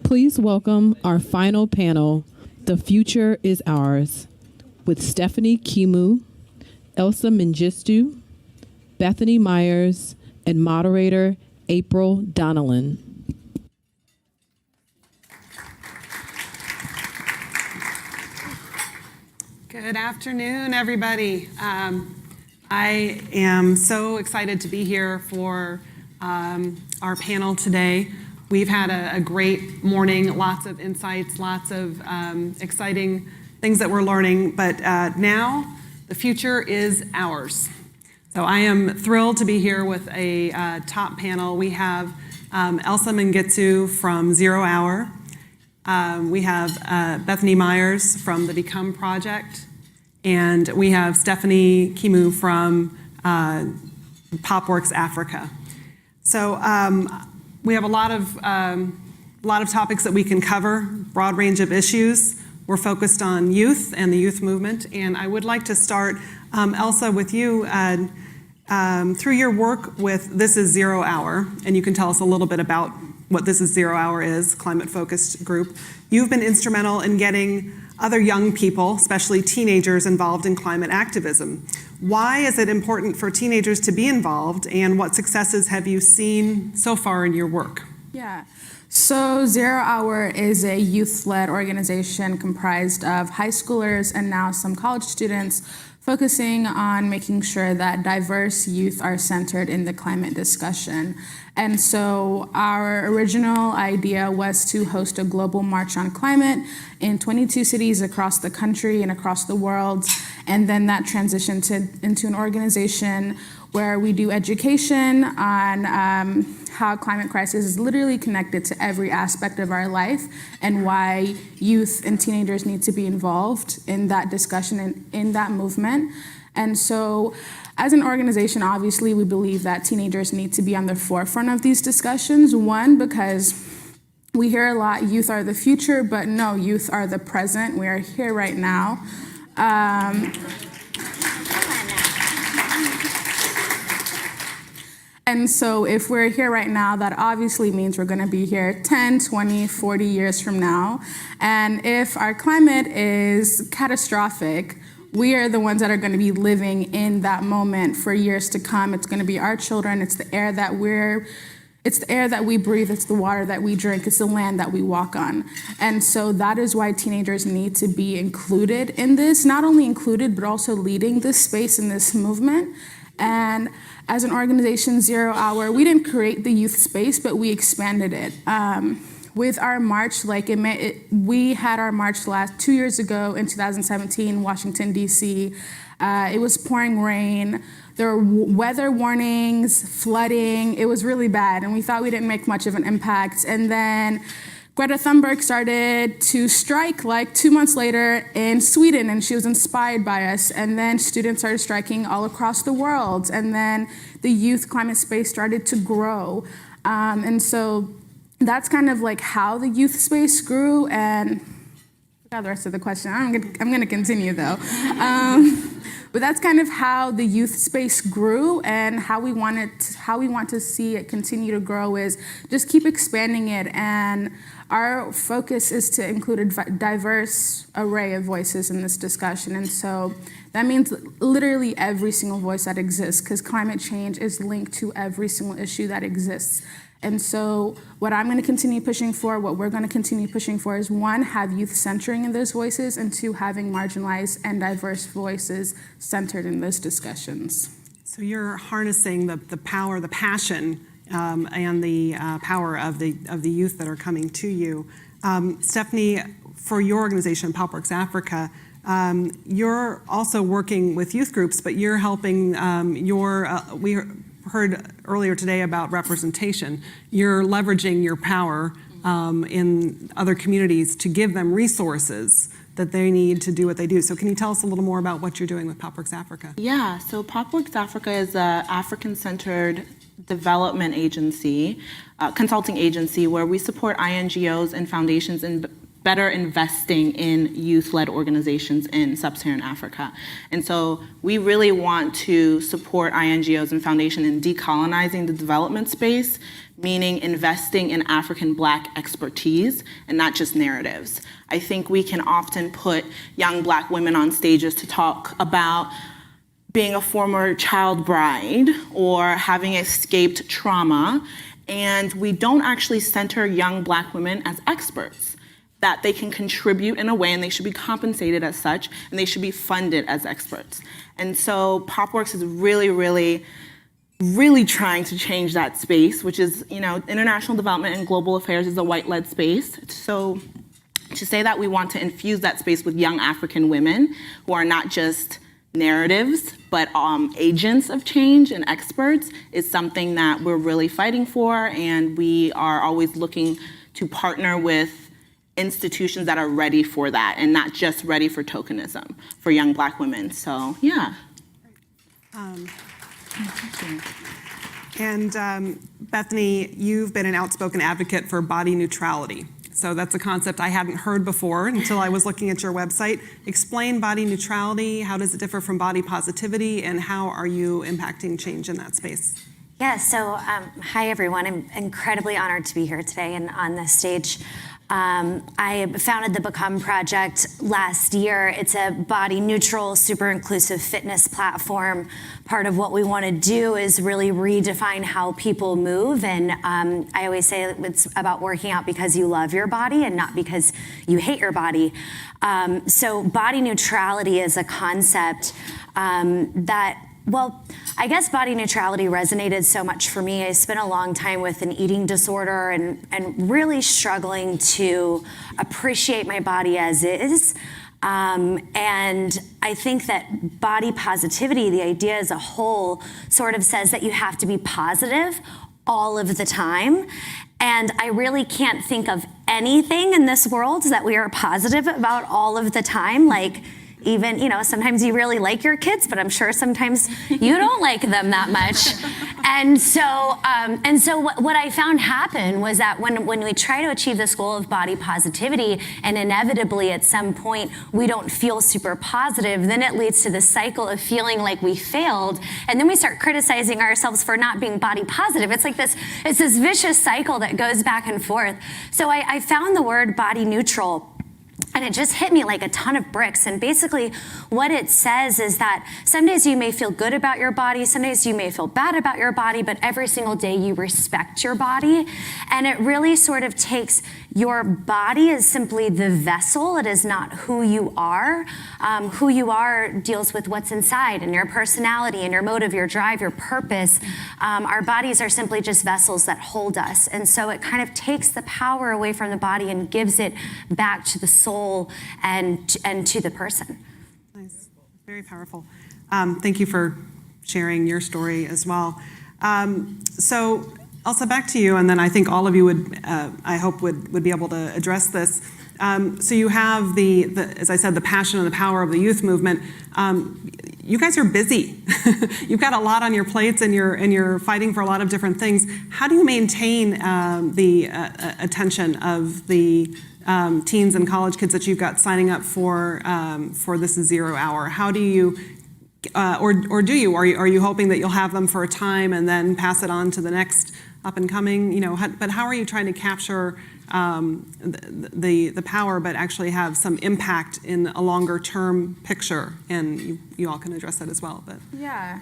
Please welcome our final panel, The Future is Ours, with Stephanie Kimou, Elsa Mengistu, Bethany Meyers, and moderator April Donnellan. Good afternoon, everybody. I am so excited to be here for our panel today. We've had a great morning, lots of insights, lots of exciting things that we're learning, but now the future is ours. So I am thrilled to be here with a top panel. We have Elsa Mengistu from Zero Hour. We have Bethany Meyers from the be.come project, and we have Stephanie Kimou from PopWorks Africa. So we have a lot of topics that we can cover, broad range of issues. We're focused on youth and the youth movement, and I would like to start, Elsa, with you. Through your work with This Is Zero Hour, and you can tell us a little bit about what This Is Zero Hour is, climate-focused group. You've been instrumental in getting other young people, especially teenagers, involved in climate activism. Why is it important for teenagers to be involved, and what successes have you seen so far in your work? Yeah. So Zero Hour is a youth-led organization comprised of high schoolers and now some college students, focusing on making sure that diverse youth are centered in the climate discussion. And so our original idea was to host a global march on climate in 22 cities across the country and across the world. And then that transitioned into an organization where we do education on how climate crisis is literally connected to every aspect of our life, and why youth and teenagers need to be involved in that discussion and in that movement. And so as an organization, obviously, we believe that teenagers need to be on the forefront of these discussions. One, because we hear a lot, youth are the future, but no, youth are the present. We are here right now. And so if we're here right now, that obviously means we're going to be here 10, 20, 40 years from now. And if our climate is catastrophic, we are the ones that are going to be living in that moment for years to come. It's going to be our children. It's the air that we breathe. It's the water that we drink. It's the land that we walk on. And so that is why teenagers need to be included in this, not only included, but also leading this space in this movement. And as an organization, Zero Hour, we didn't create the youth space, but we expanded it. With our march, we had our march 2 years ago in 2017, Washington, D.C. It was pouring rain. There were weather warnings, flooding. It was really bad, and we thought we didn't make much of an impact. And then Greta Thunberg started to strike 2 months later in Sweden, and she was inspired by us. And then students started striking all across the world. And then the youth climate space started to grow. And so that's kind of how the youth space grew. And I forgot the rest of the question. I'm going to continue, though. But that's kind of how the youth space grew, and how we want to see it continue to grow is just keep expanding it. And our focus is to include a diverse array of voices in this discussion. And so that means literally every single voice that exists, because climate change is linked to every single issue that exists. And so what I'm going to continue pushing for, what we're going to continue pushing for is, one, have youth centering in those voices, and two, having marginalized and diverse voices centered in those discussions. So you're harnessing the power, the passion, and the power of the youth that are coming to you. Stephanie, for your organization, PopWorks Africa, you're also working with youth groups, but you're helping we heard earlier today about representation. You're leveraging your power in other communities to give them resources that they need to do what they do. So can you tell us a little more about what you're doing with PopWorks Africa? Yeah, so PopWorks Africa is an African-centered development agency, consulting agency, where we support INGOs and foundations in better investing in youth-led organizations in sub-Saharan Africa. And so we really want to support INGOs and foundation in decolonizing the development space, meaning investing in African Black expertise and not just narratives. I think we can often put young Black women on stages to talk about being a former child bride or having escaped trauma, and we don't actually center young Black women as experts, that they can contribute in a way and they should be compensated as such and they should be funded as experts. And so PopWorks is really trying to change that space, which is, international development and global affairs is a white-led space. So to say that we want to infuse that space with young African women who are not just narratives, but agents of change and experts is something that we're really fighting for, and we are always looking to partner with institutions that are ready for that and not just ready for tokenism for young Black women. So, yeah. And Bethany, you've been an outspoken advocate for body neutrality. So that's a concept I hadn't heard before until I was looking at your website. Explain body neutrality, how does it differ from body positivity, and how are you impacting change in that space? Yeah, so hi everyone. I'm incredibly honored to be here today and on this stage. I founded the be.come project last year. It's a body neutral, super inclusive fitness platform. Part of what we want to do is really redefine how people move. And I always say it's about working out because you love your body and not because you hate your body. So body neutrality is a concept I guess body neutrality resonated so much for me. I spent a long time with an eating disorder and really struggling to appreciate my body as is. And I think that body positivity, the idea as a whole, sort of says that you have to be positive all of the time. And I really can't think of anything in this world that we are positive about all of the time. Like, even, sometimes you really like your kids, but I'm sure sometimes you don't like them that much. And so what I found happen was that when we try to achieve this goal of body positivity, and inevitably at some point we don't feel super positive, then it leads to this cycle of feeling like we failed, and then we start criticizing ourselves for not being body positive. It's this vicious cycle that goes back and forth. So I found the word body neutral, and it just hit me like a ton of bricks. And basically what it says is that some days you may feel good about your body, some days you may feel bad about your body, but every single day you respect your body. And it really sort of takes your body as simply the vessel. It is not who you are. Who you are deals with what's inside and your personality and your motive, your drive, your purpose. Our bodies are simply just vessels that hold us. And so it kind of takes the power away from the body and gives it back to the soul and to the person. Nice, very powerful. Thank you for sharing your story as well. So Elsa, back to you, and then I think all of you would, I hope, would be able to address this. So you have as I said, the passion and the power of the youth movement. You guys are busy. You've got a lot on your plates, and you're fighting for a lot of different things. How do you maintain the attention of the teens and college kids that you've got signing up for this 0 hour? How do you, or do you? Are you hoping that you'll have them for a time and then pass it on to the next up and coming? But how are you trying to capture the power, but actually have some impact in a longer term picture? And you all can address that as well. But yeah.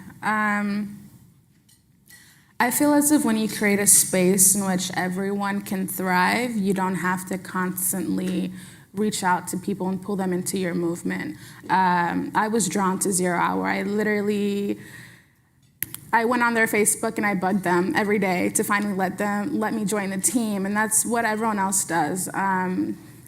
I feel as if when you create a space in which everyone can thrive, you don't have to constantly reach out to people and pull them into your movement. I was drawn to 0 hour. I went on their Facebook and I bugged them every day to finally let me join the team, and that's what everyone else does.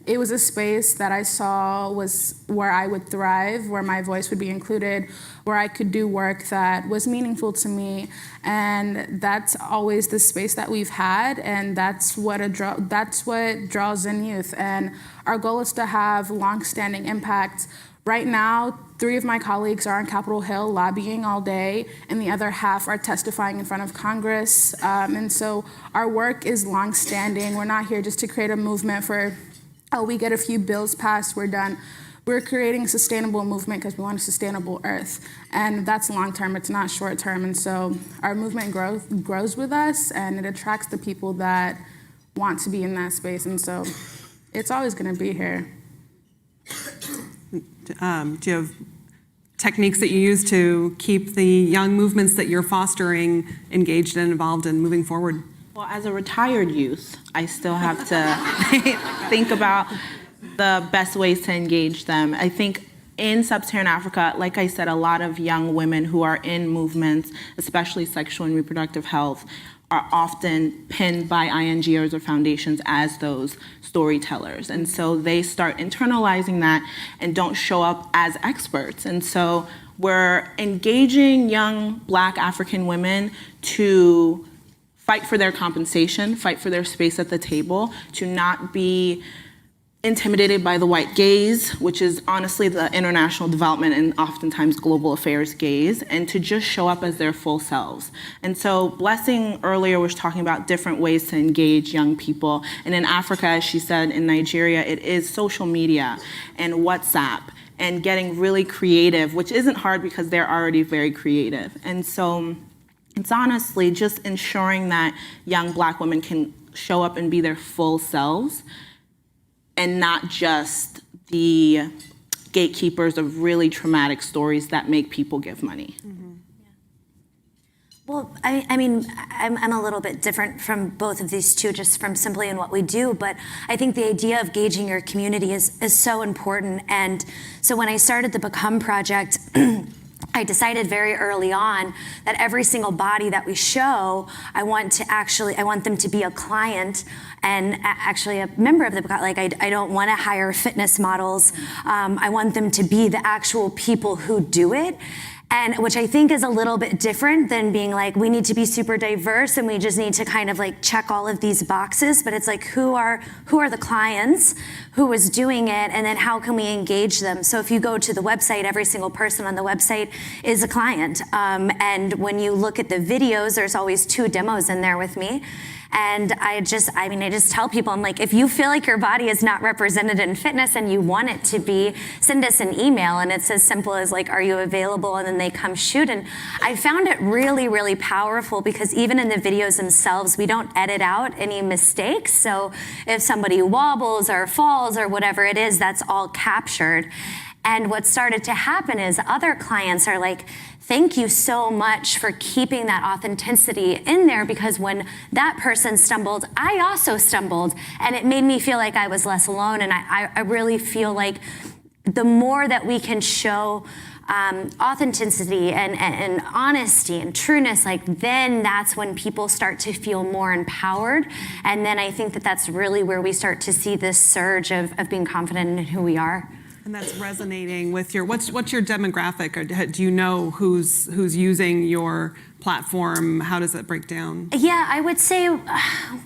It was a space that I saw was where I would thrive, where my voice would be included, where I could do work that was meaningful to me, and that's always the space that we've had, and that's what draws in youth. And our goal is to have long-standing impact. Right now, 3 of my colleagues are on Capitol Hill lobbying all day, and the other half are testifying in front of Congress. And so our work is long-standing. We're not here just to create a movement for oh, we get a few bills passed, we're done. We're creating a sustainable movement because we want a sustainable earth. And that's long term, it's not short term. And so our movement grows with us, and it attracts the people that want to be in that space. And so it's always going to be here. Do you have techniques that you use to keep the young movements that you're fostering engaged and involved and moving forward? Well, as a retired youth, I still have to think about the best ways to engage them. I think in sub-Saharan Africa, like I said, a lot of young women who are in movements, especially sexual and reproductive health, are often pinned by INGOs or foundations as those storytellers. And so they start internalizing that and don't show up as experts. And so we're engaging young Black African women to fight for their compensation, fight for their space at the table, to not be intimidated by the white gaze, which is honestly the international development and oftentimes global affairs gaze, and to just show up as their full selves. And so Blessing earlier was talking about different ways to engage young people. And in Africa, as she said, in Nigeria, it is social media and WhatsApp and getting really creative, which isn't hard because they're already very creative. And so it's honestly just ensuring that young Black women can show up and be their full selves, and not just the gatekeepers of really traumatic stories that make people give money. Mm-hmm. Yeah. Well, I mean, I'm a little bit different from both of these two, just from simply in what we do, but I think the idea of gauging your community is so important. And so when I started the Become Project, I decided very early on that every single body that we show, I want them to be a client and actually a member of the, like I don't want to hire fitness models. I want them to be the actual people who do it. And which I think is a little bit different than being like, we need to be super diverse and we just need to kind of like check all of these boxes. But it's like, who are the clients, who is doing it, and then how can we engage them? So if you go to the website, every single person on the website is a client. And when you look at the videos, there's always 2 demos in there with me. And I just tell people, I'm like, if you feel like your body is not represented in fitness and you want it to be, send us an email. And it's as simple as like, are you available? And then they come shoot. And I found it really, really powerful because even in the videos themselves, we don't edit out any mistakes. So if somebody wobbles or falls or whatever it is, that's all captured. And what started to happen is other clients are like, thank you so much for keeping that authenticity in there, because when that person stumbled, I also stumbled, and it made me feel like I was less alone. And I really feel like the more that we can show authenticity and honesty and trueness, like then that's when people start to feel more empowered. And then I think that that's really where we start to see this surge of being confident in who we are. And that's resonating with your, what's your demographic? Or do you know who's using your platform? How does that break down? Yeah, I would say,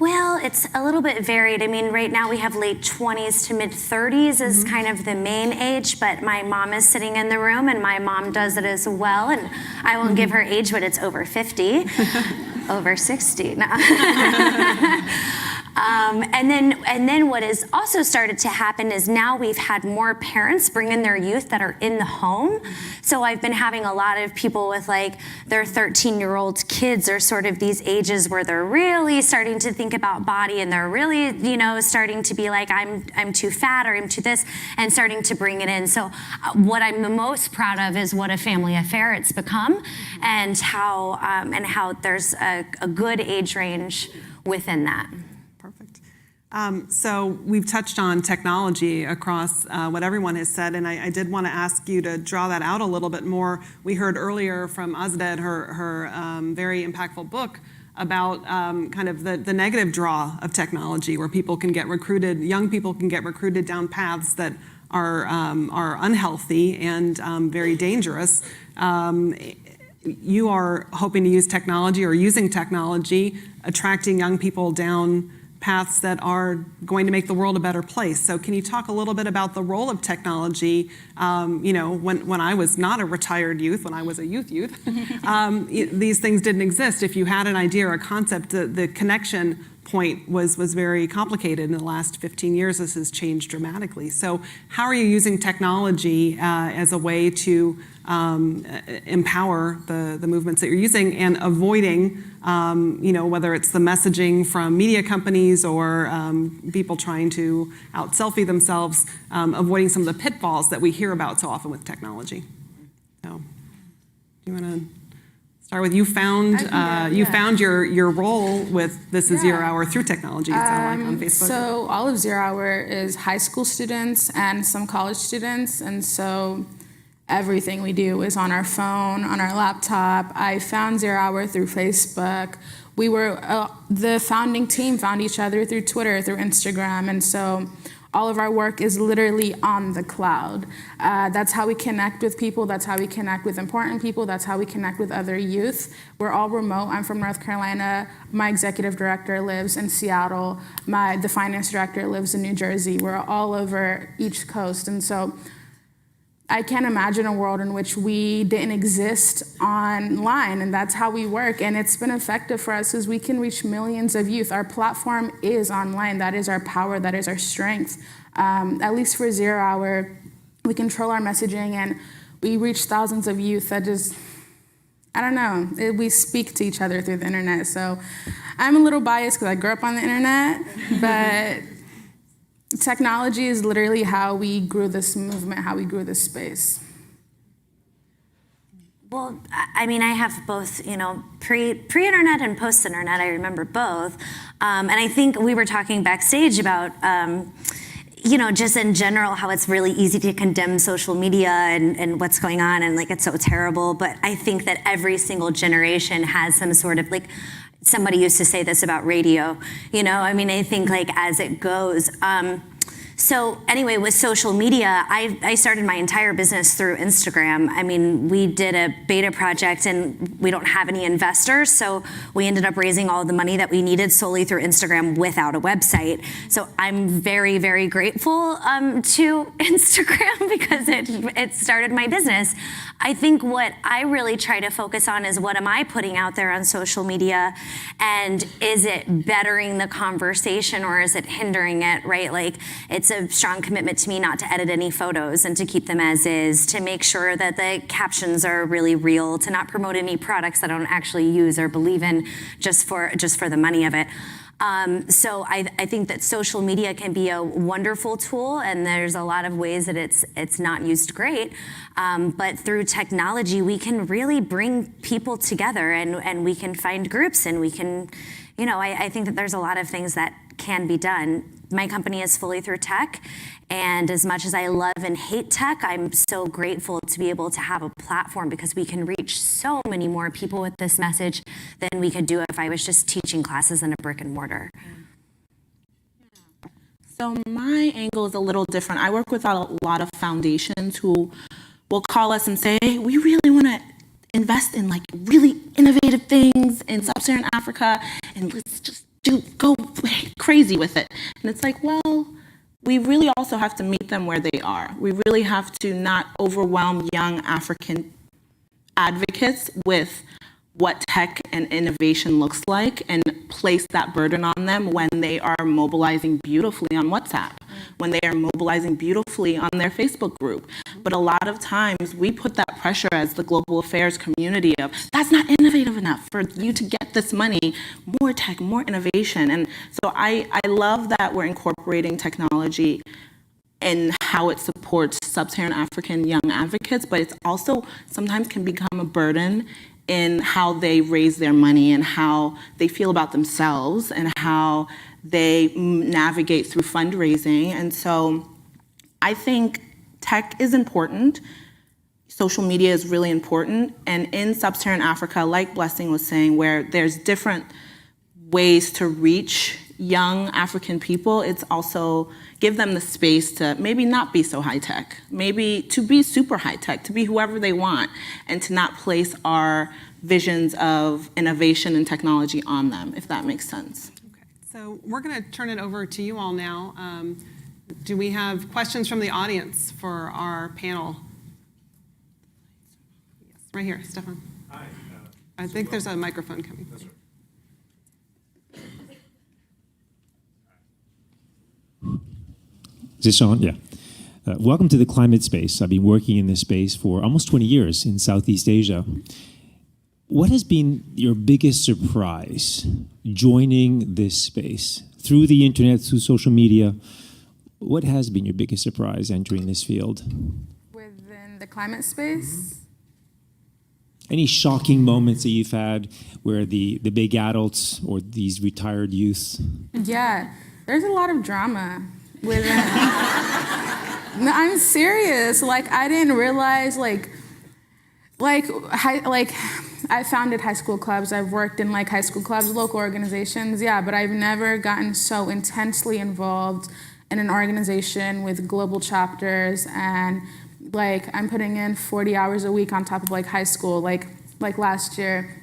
well, it's a little bit varied. I mean, right now we have late 20s to mid 30s as kind of the main age, but my mom is sitting in the room and my mom does it as well. And I won't give her age, but it's over 50, over 60. No. And then what has also started to happen is now we've had more parents bring in their youth that are in the home. So I've been having a lot of people with like their 13-year-old kids are sort of these ages where they're really starting to think about body, and they're really, starting to be like, I'm too fat or I'm too this, and starting to bring it in. So what I'm the most proud of is what a family affair it's become, and how there's a good age range within that. Perfect. So we've touched on technology across what everyone has said, and I did want to ask you to draw that out a little bit more. We heard earlier from Azded, her very impactful book about kind of the negative draw of technology, where people can get recruited, young people can get recruited down paths that are unhealthy and very dangerous. You are hoping to use technology, or using technology, attracting young people down paths that are going to make the world a better place. So can you talk a little bit about the role of technology? When I was not a retired youth, when I was a youth, these things didn't exist. If you had an idea or a concept, the connection point was very complicated. In the last 15 years, this has changed dramatically. So how are you using technology as a way to empower the movements that you're using and avoiding, whether it's the messaging from media companies or people trying to out-selfie themselves, avoiding some of the pitfalls that we hear about so often with technology? So, do you want to start with, you found your role with This Is Zero Hour through technology, on Facebook? So all of Zero Hour is high school students and some college students, and so everything we do is on our phone, on our laptop. I found Zero Hour through Facebook. We were, the founding team found each other through Twitter, through Instagram, and so all of our work is literally on the cloud. That's how we connect with people. That's how we connect with important people. That's how we connect with other youth. We're all remote. I'm from North Carolina. My executive director lives in Seattle. The finance director lives in New Jersey. We're all over each coast. And so I can't imagine a world in which we didn't exist online, and that's how we work. And it's been effective for us because we can reach millions of youth. Our platform is online. That is our power. That is our strength. At least for Zero Hour, we control our messaging, and we reach thousands of youth that just, I don't know, we speak to each other through the internet. So I'm a little biased because I grew up on the internet, but technology is literally how we grew this movement, how we grew this space. Well, I mean, I have both, pre-internet and post-internet. I remember both. And I think we were talking backstage about, just in general, how it's really easy to condemn social media and what's going on and it's so terrible. But I think that every single generation has some sort of somebody used to say this about radio, I think as it goes. So anyway, with social media, I started my entire business through Instagram. I mean, we did a beta project and we don't have any investors, so we ended up raising all the money that we needed solely through Instagram without a website. So I'm very, very grateful to Instagram because it started my business. I think what I really try to focus on is what am I putting out there on social media, and is it bettering the conversation or is it hindering it, right? It's a strong commitment to me not to edit any photos and to keep them as is, to make sure that the captions are really real, to not promote any products that I don't actually use or believe in just for the money of it. So I think that social media can be a wonderful tool, and there's a lot of ways that it's not used great. But through technology, we can really bring people together, and we can find groups, and we can, I think that there's a lot of things that can be done. My company is fully through tech, and as much as I love and hate tech, I'm so grateful to be able to have a platform because we can reach so many more people with this message than we could do if I was just teaching classes in a brick and mortar. So my angle is a little different. I work with a lot of foundations who will call us and say, hey, we really want to invest in really innovative things in sub-Saharan Africa, and let's just go crazy with it. And it's well, we really also have to meet them where they are. We really have to not overwhelm young African advocates with what tech and innovation looks like and place that burden on them when they are mobilizing beautifully on WhatsApp, when they are mobilizing beautifully on their Facebook group. But a lot of times we put that pressure as the global affairs community of, that's not innovative enough for you to get this money, more tech, more innovation. And so I love that we're incorporating technology and how it supports sub-Saharan African young advocates, but it's also sometimes can become a burden in how they raise their money and how they feel about themselves and how they navigate through fundraising. And so I think tech is important. Social media is really important. And in sub-Saharan Africa, like Blessing was saying, where there's different ways to reach young African people, it's also give them the space to maybe not be so high tech, maybe to be super high tech, to be whoever they want, and to not place our visions of innovation and technology on them, if that makes sense. Okay, so we're going to turn it over to you all now. Do we have questions from the audience for our panel? Yes, right here, Stefan. Hi. I think there's a microphone coming. That's right. Is this on? Yeah. Welcome to the climate space. I've been working in this space for almost 20 years in Southeast Asia. What has been your biggest surprise joining this space? Through the internet, through social media, what has been your biggest surprise entering this field? Within the climate space? Any shocking moments that you've had where the big adults or these retired youths? Yeah, there's a lot of drama within. No, I'm serious. Like, I didn't realize, I founded high school clubs. I've worked in high school clubs, local organizations, yeah, but I've never gotten so intensely involved in an organization with global chapters, and I'm putting in 40 hours a week on top of high school. Like last year,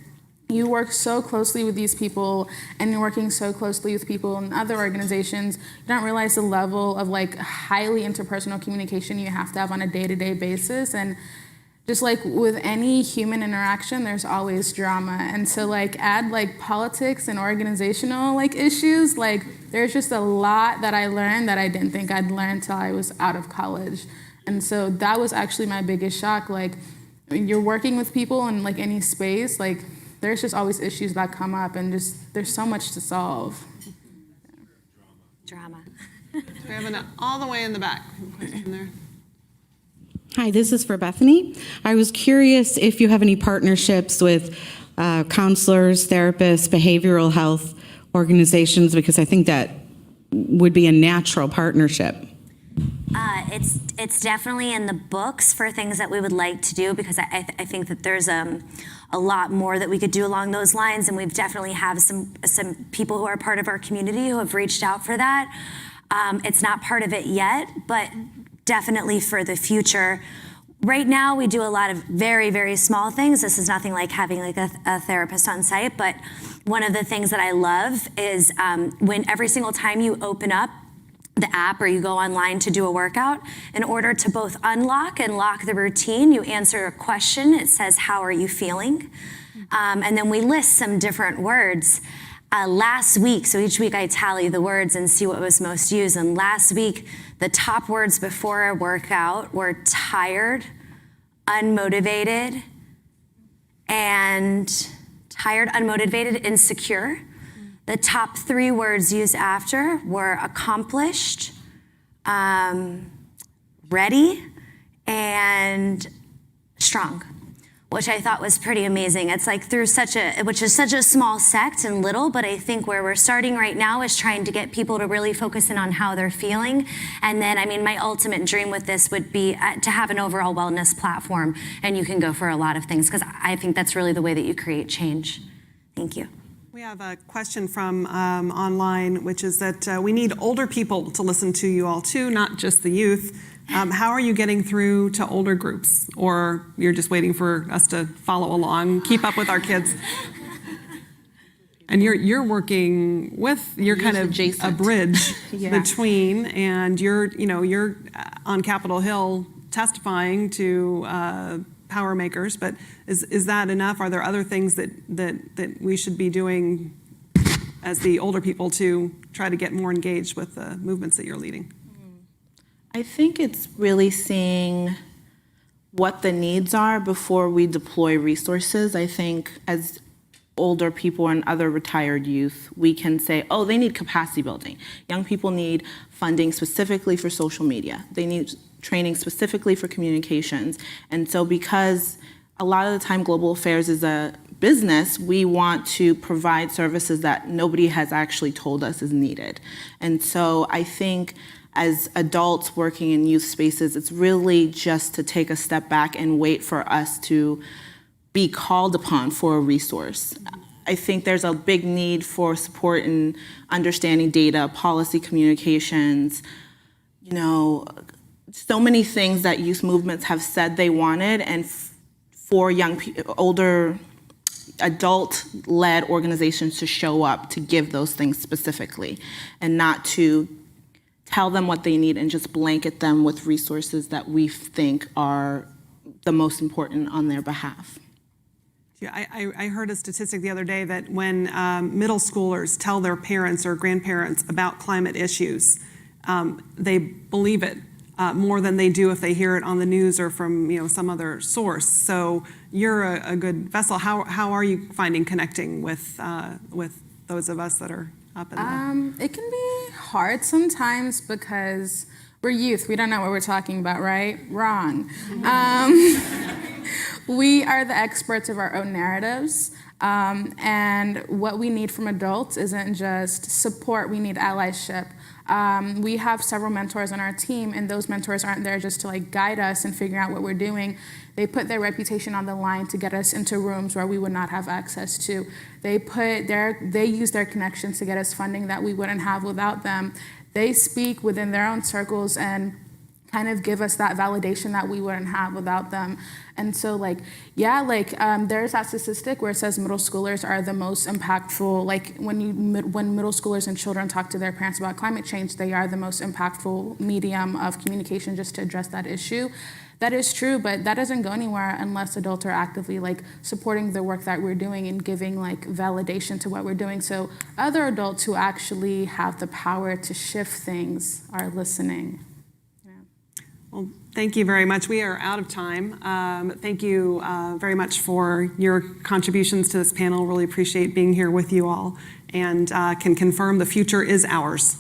you work so closely with these people, and you're working so closely with people in other organizations, you don't realize the level of highly interpersonal communication you have to have on a day-to-day basis. And just with any human interaction, there's always drama. And so add politics and organizational issues, there's just a lot that I learned that I didn't think I'd learn till I was out of college. And so that was actually my biggest shock. You're working with people in any space, there's just always issues that come up, and just there's so much to solve. Drama. We have an all the way in the back question there. Hi, this is for Bethany. I was curious if you have any partnerships with counselors, therapists, behavioral health organizations, because I think that would be a natural partnership. It's definitely in the books for things that we would like to do, because I think that there's a lot more that we could do along those lines, and we've definitely have some people who are part of our community who have reached out for that. It's not part of it yet, but definitely for the future. Right now, we do a lot of very, very small things. This is nothing like having a therapist on site, but one of the things that I love is when every single time you open up the app or you go online to do a workout, in order to both unlock and lock the routine, you answer a question. It says, how are you feeling? And then we list some different words. Last week, so each week I tally the words and see what was most used. And last week, the top words before a workout were tired, unmotivated, insecure. The top 3 words used after were accomplished, ready, and strong, which I thought was pretty amazing. It's through which is such a small sect and little, but I think where we're starting right now is trying to get people to really focus in on how they're feeling. And then, my ultimate dream with this would be to have an overall wellness platform, and you can go for a lot of things, because I think that's really the way that you create change. Thank you. We have a question from online, which is that we need older people to listen to you all too, not just the youth. How are you getting through to older groups? Or you're just waiting for us to follow along, keep up with our kids? And you're working with, you're kind of adjacent. a bridge between, and you're on Capitol Hill testifying to power makers, but is that enough? Are there other things that we should be doing as the older people to try to get more engaged with the movements that you're leading? I think it's really seeing what the needs are before we deploy resources. I think as older people and other retired youth, we can say, oh, they need capacity building. Young people need funding specifically for social media. They need training specifically for communications. And so because a lot of the time global affairs is a business, we want to provide services that nobody has actually told us is needed. And so I think as adults working in youth spaces, it's really just to take a step back and wait for us to be called upon for a resource. I think there's a big need for support in understanding data, policy communications, so many things that youth movements have said they wanted, and for older adult-led organizations to show up to give those things specifically, and not to tell them what they need and just blanket them with resources that we think are the most important on their behalf. Yeah, I heard a statistic the other day that when middle schoolers tell their parents or grandparents about climate issues, they believe it more than they do if they hear it on the news or from some other source. So you're a good vessel. How are you finding connecting with those of us that are up in the... It can be hard sometimes because we're youth. We don't know what we're talking about, right? Wrong. We are the experts of our own narratives. And what we need from adults isn't just support, we need allyship. We have several mentors on our team, and those mentors aren't there just to guide us and figure out what we're doing. They put their reputation on the line to get us into rooms where we would not have access to. They use their connections to get us funding that we wouldn't have without them. They speak within their own circles and kind of give us that validation that we wouldn't have without them. And so there's that statistic where it says middle schoolers are the most impactful, when middle schoolers and children talk to their parents about climate change, they are the most impactful medium of communication just to address that issue. That is true, but that doesn't go anywhere unless adults are actively supporting the work that we're doing and giving validation to what we're doing. So other adults who actually have the power to shift things are listening. Well, thank you very much. We are out of time. Thank you very much for your contributions to this panel. Really appreciate being here with you all, and can confirm the future is ours.